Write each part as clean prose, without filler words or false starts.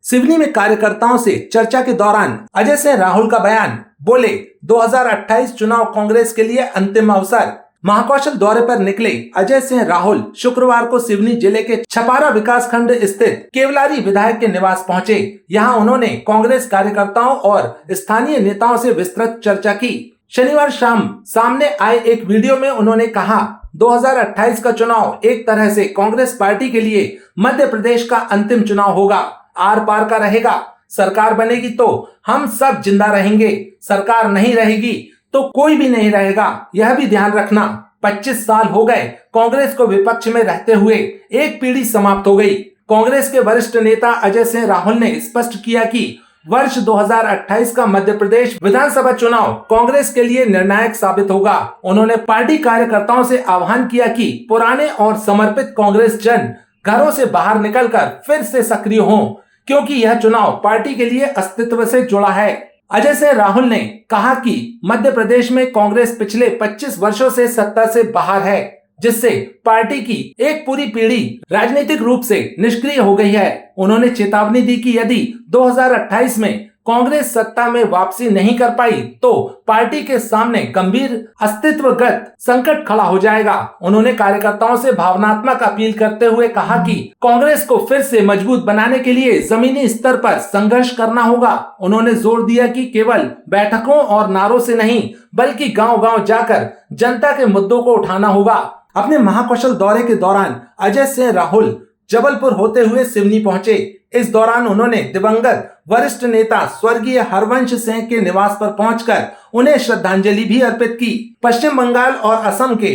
सिवनी में कार्यकर्ताओं से चर्चा के दौरान अजय सिंह राहुल का बयान, बोले 2028 चुनाव कांग्रेस के लिए अंतिम अवसर। महाकौशल दौरे पर निकले अजय सिंह राहुल शुक्रवार को सिवनी जिले के छपारा विकास खंड स्थित केवलारी विधायक के निवास पहुंचे। यहां उन्होंने कांग्रेस कार्यकर्ताओं और स्थानीय नेताओं से विस्तृत चर्चा की। शनिवार शाम सामने आए एक वीडियो में उन्होंने कहा, 2028 का चुनाव एक तरह से कांग्रेस पार्टी के लिए मध्य प्रदेश का अंतिम चुनाव होगा। आर पार का रहेगा। सरकार बनेगी तो हम सब जिंदा रहेंगे, सरकार नहीं रहेगी तो कोई भी नहीं रहेगा, यह भी ध्यान रखना। 25 साल हो गए कांग्रेस को विपक्ष में रहते हुए, एक पीढ़ी समाप्त हो गई। कांग्रेस के वरिष्ठ नेता अजय सिंह राहुल ने स्पष्ट किया कि वर्ष 2028 का मध्य प्रदेश विधानसभा चुनाव कांग्रेस के लिए निर्णायक साबित होगा। उन्होंने पार्टी कार्यकर्ताओं से आह्वान किया कि पुराने और समर्पित कांग्रेस जन घरों से बाहर निकलकर फिर से सक्रिय हों, क्योंकि यह चुनाव पार्टी के लिए अस्तित्व से जुड़ा है। अजय सिंह राहुल ने कहा कि मध्य प्रदेश में कांग्रेस पिछले 25 वर्षों से सत्ता से बाहर है, जिससे पार्टी की एक पूरी पीढ़ी राजनीतिक रूप से निष्क्रिय हो गई है। उन्होंने चेतावनी दी कि यदि 2028 में कांग्रेस सत्ता में वापसी नहीं कर पाई तो पार्टी के सामने गंभीर अस्तित्वगत संकट खड़ा हो जाएगा। उन्होंने कार्यकर्ताओं से भावनात्मक अपील करते हुए कहा कि कांग्रेस को फिर से मजबूत बनाने के लिए जमीनी स्तर पर संघर्ष करना होगा। उन्होंने जोर दिया कि केवल बैठकों और नारों से नहीं, बल्कि गांव-गांव जाकर जनता के मुद्दों को उठाना होगा। अपने महाकौशल दौरे के दौरान अजय सिंह राहुल जबलपुर होते हुए सिवनी पहुंचे। इस दौरान उन्होंने दिवंगत वरिष्ठ नेता स्वर्गीय हरवंश सिंह के निवास पर पहुंचकर उन्हें श्रद्धांजलि भी अर्पित की। पश्चिम बंगाल और असम के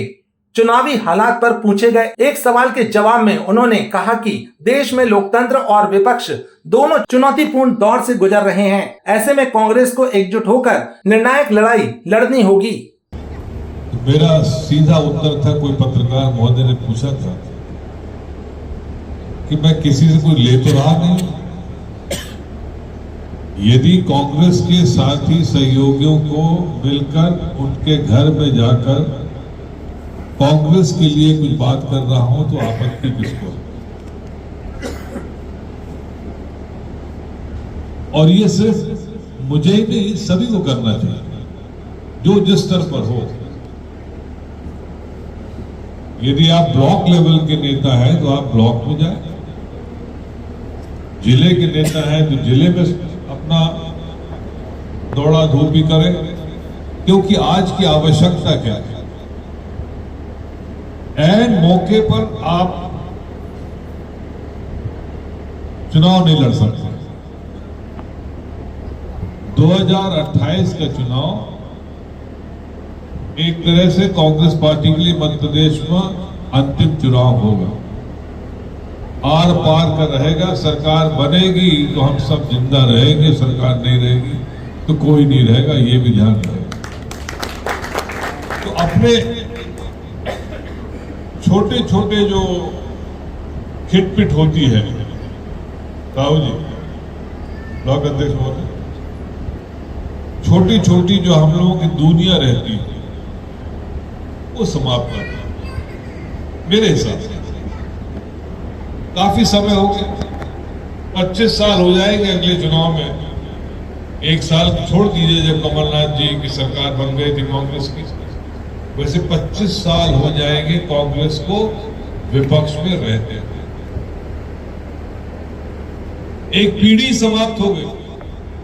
चुनावी हालात पर पूछे गए एक सवाल के जवाब में उन्होंने कहा कि देश में लोकतंत्र और विपक्ष दोनों चुनौतीपूर्ण दौर से गुजर रहे हैं। ऐसे में कांग्रेस को एकजुट होकर निर्णायक लड़ाई लड़नी होगी। मेरा सीधा उत्तर था, कोई पत्रकार महोदय ने पूछा था कि मैं किसी से कोई ले तो रहा नहीं। यदि कांग्रेस के साथी सहयोगियों को मिलकर उनके घर में जाकर कांग्रेस के लिए कुछ बात कर रहा हूं तो आपत्ति किसको? और ये सिर्फ मुझे ही नहीं, सभी को करना चाहिए जो जिस स्तर पर हो। यदि आप ब्लॉक लेवल के नेता हैं तो आप ब्लॉक में जाएं, जिले के नेता हैं तो जिले में अपना दौड़ा धूपी करें, क्योंकि आज की आवश्यकता क्या है? ऐन मौके पर आप चुनाव नहीं लड़ सकते। 2028 का चुनाव एक तरह से कांग्रेस पार्टी के लिए मध्य प्रदेश में अंतिम चुनाव होगा। आर पार का रहेगा। सरकार बनेगी तो हम सब जिंदा रहेंगे, सरकार नहीं रहेगी तो कोई नहीं रहेगा, ये भी ध्यान रहेगा। तो अपने छोटे छोटे जो खिटपिट होती है, राहुल जी ब्लॉक अध्यक्ष महोदय, छोटी छोटी जो हम लोगों की दुनिया रहती है वो समाप्त करना मेरे हिसाब से। काफी समय हो गया, 25 साल हो जाएंगे अगले चुनाव में। एक साल छोड़ दीजिए जब कमलनाथ जी की सरकार बन गई थी कांग्रेस की, वैसे 25 साल हो जाएंगे कांग्रेस को विपक्ष में रहते। एक पीढ़ी समाप्त हो गई।